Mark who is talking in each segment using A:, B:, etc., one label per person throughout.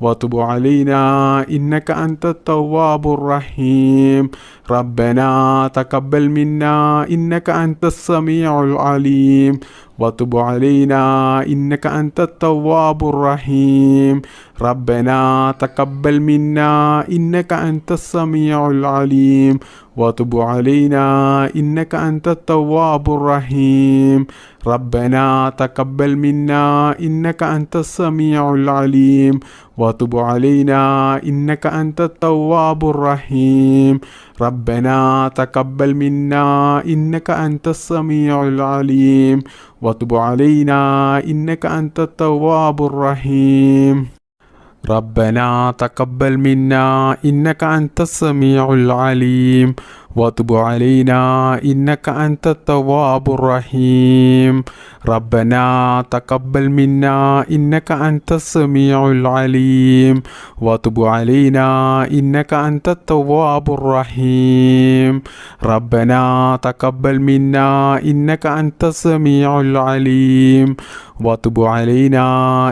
A: وتب علينا إنك أنت التواب الرحيم ربنا تقبل منا إنك أنت السميع العليم وتب علينا إنك أنت التواب الرحيم ربنا تقبل منا إنك أنت السميع العليم وتب علينا إنك أنت التواب الرحيم ربنا تقبل منا إنك أنت السميع العليم وتب علينا إنك أنت التواب الرحيم ربنا تقبل منا إنك أنت السميع العليم وتب علينا إنك أنت التواب الرحيم ربنا تقبل منا إنك أنت السميع العليم وتب علينا إنك أنت التواب الرحيم ربنا تقبل منا إنك أنت السميع العليم وتب علينا إنك أنت التواب الرحيم ربنا تقبل منا إنك أنت السميع العليم وتب علينا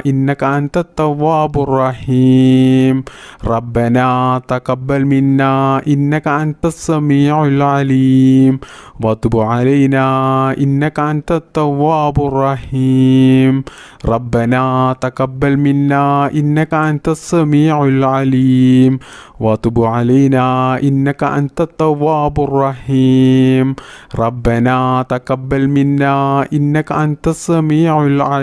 A: إنك أنت التواب الرحيم ربنا تقبل منا إنك أنت السميع العليم وتب علينا إنك أنت التواب الرحيم ربنا تقبل منا إنك أنت السميع العليم وتب علينا إنك أنت التواب الرحيم ربنا تقبل منا إنك أنت السميع العليم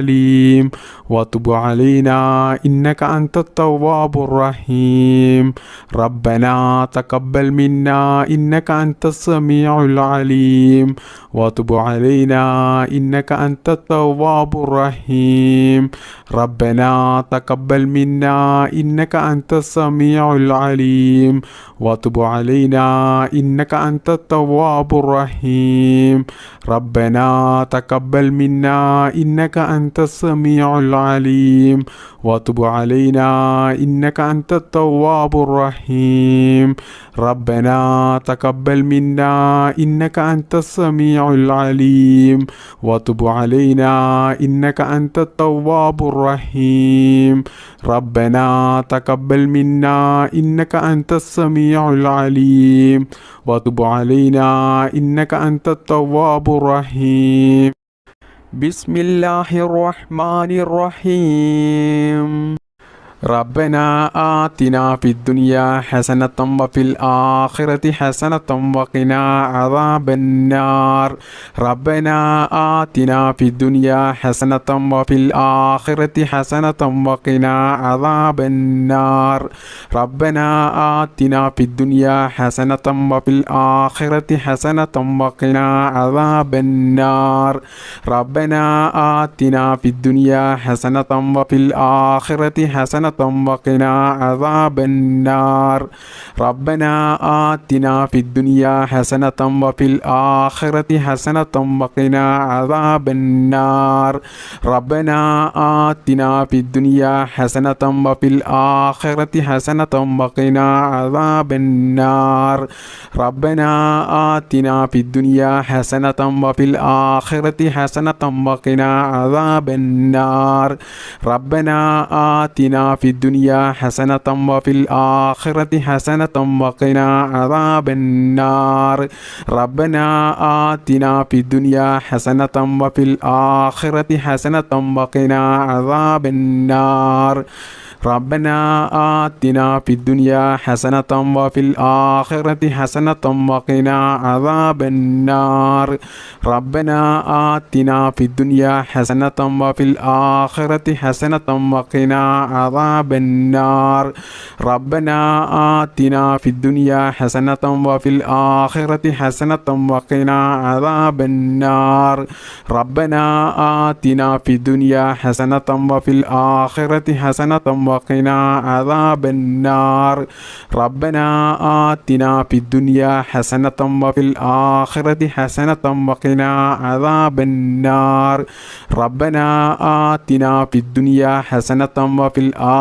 A: وتب علينا إنك أنت التواب الرحيم ربنا تقبل منا إنك أنت السميع العليم وتب علينا إنك أنت التواب الرحيم ربنا تقبل منا إنك أنت السميع العليم وتب علينا إنك أنت التواب الرحيم ربنا تقبل منا إنك أنت السميع العليم وتب علينا إنك أنت التواب الرحيم ربنا تقبل منا إنك أنت السميع العليم وتب علينا إنك أنت التواب الرحيم ربنا تقبل منا إنك أنت السميع العليم وتب علينا إنك أنت التواب الرحيم بسم الله الرحمن الرحيم ربنا آتنا في الدنيا حسنة وفي الآخرة حسنة وقنا عذاب النار ربنا آتنا في الدنيا حسنة وفي الآخرة حسنة وقنا عذاب النار ربنا آتنا في الدنيا حسنة وفي الآخرة حسنة وقنا عذاب النار ربنا آتنا في الدنيا حسنة وفي الآخرة حسنة وقنا عذاب النار ربنا آتنا في الدنيا حسنة وفي الآخرة حسنة وقنا عذاب النار ربنا آتنا في الدنيا حسنة وفي الآخرة حسنة وقنا عذاب النار ربنا آتنا في الدنيا حسنة وفي الآخرة حسنة وقنا عذاب النار ربنا آتنا في الدنيا حسنة وفي الآخرة حسنة وقنا عذاب النار ربنا آتنا في الدنيا حسنة وفي الآخرة حسنة وقنا عذاب النار ربنا آتنا في الدنيا حسنة وفي الآخرة حسنة وقنا عذاب النار ربنا آتنا في الدنيا حسنة وفي الآخرة حسنة وقنا عذاب النار ربنا آتنا في الدنيا حسنة وفي الآخرة حسنة وقنا عذاب النار ربنا آتنا في الدنيا حسنة وفي الآخرة حسنة وقنا عذاب النار ربنا آتنا في الدنيا حسنة وفي الآخرة حسنة وقنا عذاب النار ربنا آتنا في الدنيا حسنة وفي الآخرة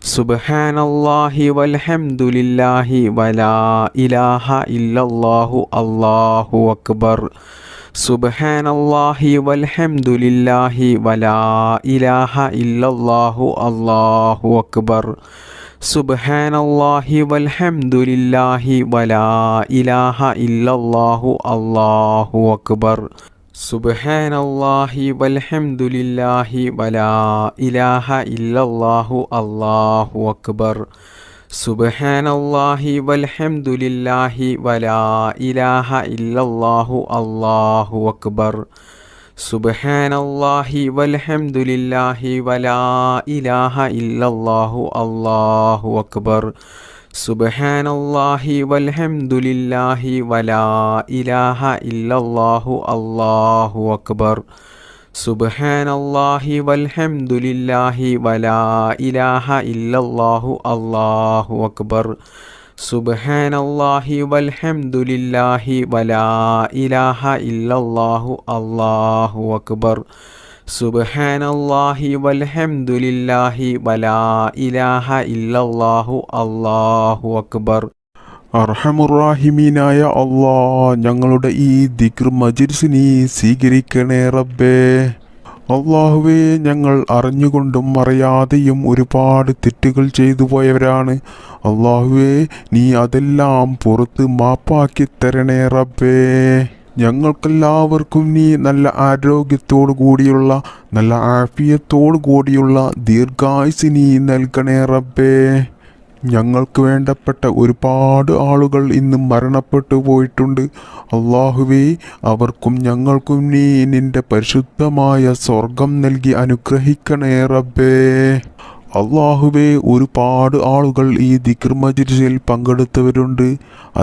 A: സുബ്ഹാനല്ലാഹി വൽഹംദുലില്ലാഹി വലാ ഇലാഹ ഇല്ലല്ലാഹു അല്ലാഹു അക്ബർ. സുബ്ഹാനല്ലാഹി വൽഹംദുലില്ലാഹി വലാ ഇലാഹ ഇല്ലല്ലാഹു അല്ലാഹു അക്ബർ. സുബ്ഹാനല്ലാഹി വൽഹംദുലില്ലാഹി വലാ ഇലാഹ ഇല്ലല്ലാഹു അല്ലാഹു അക്ബർ. സുബ്ഹാനല്ലാഹി വൽഹംദുലില്ലാഹി വലാ ഇലാഹ ഇല്ലല്ലാഹു അല്ലാഹു അക്ബർ. സുബ്ഹാനല്ലാഹി വൽഹംദുലില്ലാഹി വലാ ഇലാഹ ഇല്ലല്ലാഹു അല്ലാഹു അക്ബർ. സുബ്ഹാനല്ലാഹി വൽഹംദുലില്ലാഹി വലാ ഇലാഹ ഇല്ലല്ലാഹു അല്ലാഹു അക്ബർ. സുബ്ഹാനല്ലാഹി വൽഹംദുലില്ലാഹി വലാ ഇലാഹ ഇല്ലല്ലാഹു അല്ലാഹു അക്ബർ. സുബ്ഹാനല്ലാഹി വൽഹംദുലില്ലാഹി വലാ ഇലാഹ ഇല്ലല്ലാഹു അല്ലാഹു അക്ബർ. സുബ്ഹാനല്ലാഹി വൽഹംദുലില്ലാഹി വലാ ഇലാഹ ഇല്ലല്ലാഹു അല്ലാഹു അക്ബർ. സുബ്ഹാനല്ലാഹി വൽഹംദുലില്ലാഹി വലാ ഇലാഹ ഇല്ലല്ലാഹു അല്ലാഹു അക്ബർ.
B: അർഹമുറാഹിമീനായ അള്ളാ, ഞങ്ങളുടെ ഈ ദിക്ർ മജ്‌ലിസിനെ സ്വീകരിക്കണേ റബ്ബേ. അള്ളാഹുവേ, ഞങ്ങൾ അറിഞ്ഞുകൊണ്ടും അറിയാതെയും ഒരുപാട് തെറ്റുകൾ ചെയ്തു പോയവരാണ്. അള്ളാഹുവേ, നീ അതെല്ലാം പുറത്ത് മാപ്പാക്കി തരണേ റബ്ബേ. ഞങ്ങൾക്കെല്ലാവർക്കും നീ നല്ല ആരോഗ്യത്തോടു കൂടിയുള്ള, നല്ല ആഫിയത്തോടു കൂടിയുള്ള ദീർഘായുസ് നീ നൽകണേ റബ്ബേ. ഞങ്ങൾക്ക് വേണ്ടപ്പെട്ട ഒരുപാട് ആളുകൾ ഇന്ന് മരണപ്പെട്ടു പോയിട്ടുണ്ട്. അള്ളാഹുവേ, അവർക്കും ഞങ്ങൾക്കും നീ നിന്റെ പരിശുദ്ധമായ സ്വർഗം നൽകി അനുഗ്രഹിക്കണേ റബ്ബേ. അള്ളാഹുവേ, ഒരുപാട് ആളുകൾ ഈ ദിക്ർ മജ്‌ലിസിൽ പങ്കെടുത്തവരുണ്ട്.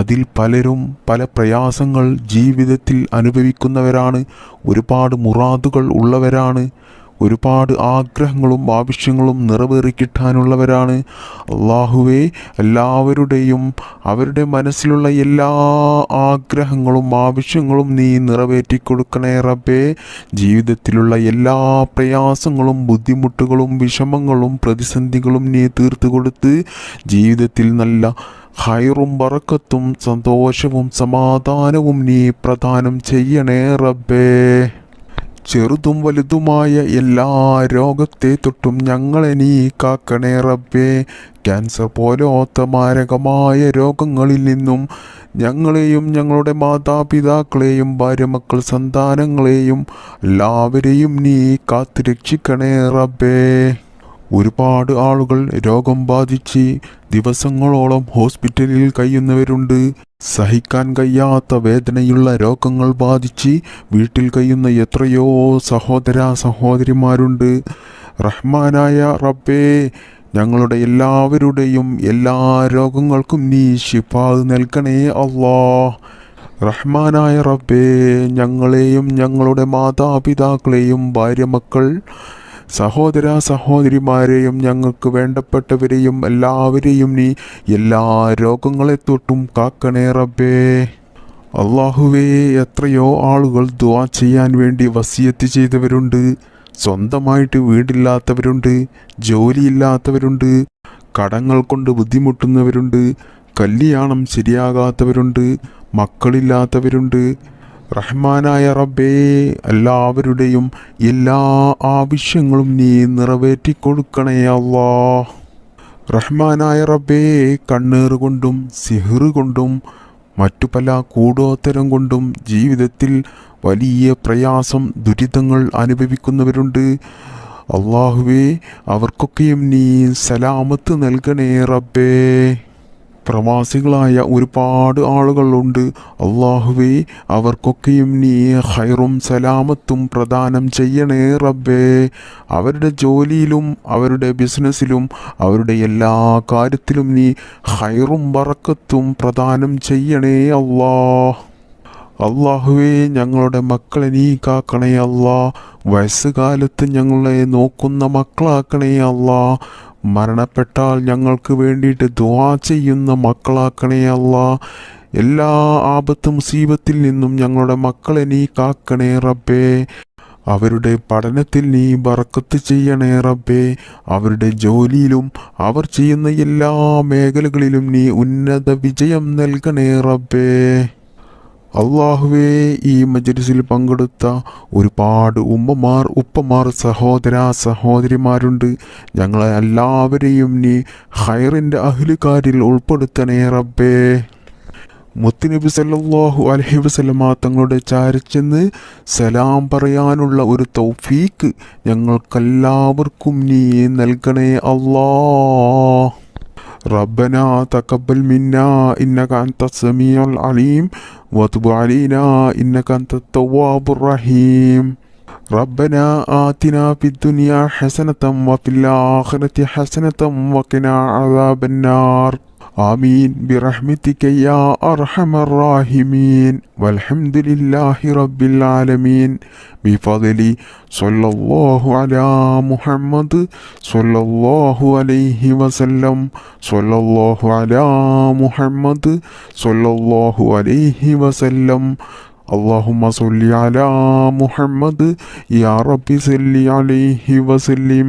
B: അതിൽ പലരും പല പ്രയാസങ്ങൾ ജീവിതത്തിൽ അനുഭവിക്കുന്നവരാണ്. ഒരുപാട് മുറാദുകൾ ഉള്ളവരാണ്. ഒരുപാട് ആഗ്രഹങ്ങളും ആവശ്യങ്ങളും നിറവേറിക്കിട്ടാനുള്ളവരാണ്. അള്ളാഹുവേ, എല്ലാവരുടെയും അവരുടെ മനസ്സിലുള്ള എല്ലാ ആഗ്രഹങ്ങളും ആവശ്യങ്ങളും നീ നിറവേറ്റിക്കൊടുക്കണേ റബ്ബേ. ജീവിതത്തിലുള്ള എല്ലാ പ്രയാസങ്ങളും ബുദ്ധിമുട്ടുകളും വിഷമങ്ങളും പ്രതിസന്ധികളും നീ തീർത്തു കൊടുത്ത് ജീവിതത്തിൽ നല്ല ഖൈറും ബറക്കത്തും സന്തോഷവും സമാധാനവും നീ പ്രദാനം ചെയ്യണേ റബ്ബേ. ചെറുതും വലുതുമായ എല്ലാ രോഗത്തെ തൊട്ടും ഞങ്ങളെ നീ കാക്കണേ റബ്ബേ. ക്യാൻസർ പോലത്തെ മാരകമായ രോഗങ്ങളിൽ നിന്നും ഞങ്ങളെയും ഞങ്ങളുടെ മാതാപിതാക്കളെയും ഭാര്യമക്കൾ സന്താനങ്ങളെയും എല്ലാവരെയും നീ കാത്തു രക്ഷിക്കണേ റബ്ബേ. ഒരുപാട് ആളുകൾ രോഗം ബാധിച്ച് ദിവസങ്ങളോളം ഹോസ്പിറ്റലിൽ കഴിയുന്നവരുണ്ട്. സഹിക്കാൻ കഴിയാത്ത വേദനയുള്ള രോഗങ്ങൾ ബാധിച്ച് വീട്ടിൽ കഴിയുന്ന എത്രയോ സഹോദര സഹോദരിമാരുണ്ട്. റഹ്മാനായ റബ്ബേ, ഞങ്ങളുടെ എല്ലാവരുടെയും എല്ലാ രോഗങ്ങൾക്കും നീ ശിഫാ നൽകണേ അല്ലാ. റഹ്മാനായ റബ്ബേ, ഞങ്ങളെയും ഞങ്ങളുടെ മാതാപിതാക്കളെയും ഭാര്യമക്കൾ സഹോദര സഹോദരിമാരെയും ഞങ്ങൾക്ക് വേണ്ടപ്പെട്ടവരെയും എല്ലാവരെയും നീ എല്ലാ രോഗങ്ങളെ തൊട്ടും കാക്കണേ റബ്ബേ. അള്ളാഹുവേ, എത്രയോ ആളുകൾ ദുആ ചെയ്യാൻ വേണ്ടി വസിയത്ത് ചെയ്തവരുണ്ട്. സ്വന്തമായിട്ട് വീടില്ലാത്തവരുണ്ട്, ജോലിയില്ലാത്തവരുണ്ട്, കടങ്ങൾ കൊണ്ട് ബുദ്ധിമുട്ടുന്നവരുണ്ട്, കല്യാണം ശരിയാകാത്തവരുണ്ട്, മക്കളില്ലാത്തവരുണ്ട്. റഹ്മാനായ റബ്ബേ, എല്ലാവരുടെയും എല്ലാ ആവശ്യങ്ങളും നീ നിറവേറ്റിക്കൊടുക്കണേ അല്ലാ. റഹ്മാനായ റബ്ബേ, കണ്ണീർ കൊണ്ടും സിഹ്ർ കൊണ്ടും മറ്റു പല കൂടോത്തരം കൊണ്ടും ജീവിതത്തിൽ വലിയ പ്രയാസം ദുരിതങ്ങൾ അനുഭവിക്കുന്നവരുണ്ട്. അള്ളാഹുവേ, അവർക്കൊക്കെയും നീ സലാമത്ത് നൽകണേ റബ്ബേ. പ്രവാസികളായ ഒരുപാട് ആളുകളുണ്ട്. അള്ളാഹുവേ, അവർക്കൊക്കെയും നീ ഖൈറും സലാമത്തും പ്രദാനം ചെയ്യണേ റബ്ബേ. അവരുടെ ജോലിയിലും അവരുടെ ബിസിനസ്സിലും അവരുടെ എല്ലാ കാര്യത്തിലും നീ ഖൈറും ബറക്കത്തും പ്രദാനം ചെയ്യണേ അല്ലാ. അള്ളാഹുവേ, ഞങ്ങളുടെ മക്കളെ നീ കാക്കണേ അല്ലാ. വയസ്സുകാലത്ത് ഞങ്ങളെ നോക്കുന്ന മക്കളാക്കണേ അല്ലാ. മരണപ്പെട്ടാൽ ഞങ്ങൾക്ക് വേണ്ടിയിട്ട് ദുആ ചെയ്യുന്ന മക്കളാക്കണേ അല്ലാ. എല്ലാ ആപത്ത് മുസീബത്തിൽ നിന്നും ഞങ്ങളുടെ മക്കളെ നീ കാക്കണേ റബ്ബേ. അവരുടെ പഠനത്തിൽ നീ ബറക്കത്ത് ചെയ്യണേ റബ്ബേ. അവരുടെ ജോലിയിലും അവർ ചെയ്യുന്ന എല്ലാ മേഖലകളിലും നീ ഉന്നത വിജയം നൽകണേ റബ്ബേ. അള്ളാഹുവേ, ഈ മജ്‌ലിസിൽ പങ്കെടുത്ത ഒരുപാട് ഉമ്മമാർ, ഉപ്പമാർ, സഹോദര സഹോദരിമാരുണ്ട്. ഞങ്ങളെ എല്ലാവരെയും നീ ഖൈറിൻ്റെ അഹ്ലുകാരിൽ ഉൾപ്പെടുത്തണേ റബ്ബേ. മുത്തുനബി സല്ലല്ലാഹു അലൈഹി വസല്ലമ തങ്ങളുടെ ചാരച്ചെന്ന് സലാം പറയാനുള്ള ഒരു തൗഫീക്ക് ഞങ്ങൾക്കെല്ലാവർക്കും നീ നൽകണേ അല്ലാഹ്. ربنا تقبل منا إنك أنت السميع العليم وتب علينا إنك أنت التواب الرحيم. ربنا آتنا في الدنيا حسنة وفي الآخرة حسنة وقنا عذاب النار. آمين برحمتك يا أرحم الراحمين. والحمد لله رب العالمين بفضل صلى الله على محمد صلى الله عليه وسلم. صلى الله على محمد صلى الله عليه وسلم. اللهم صل على محمد يا رب صل عليه وسلم.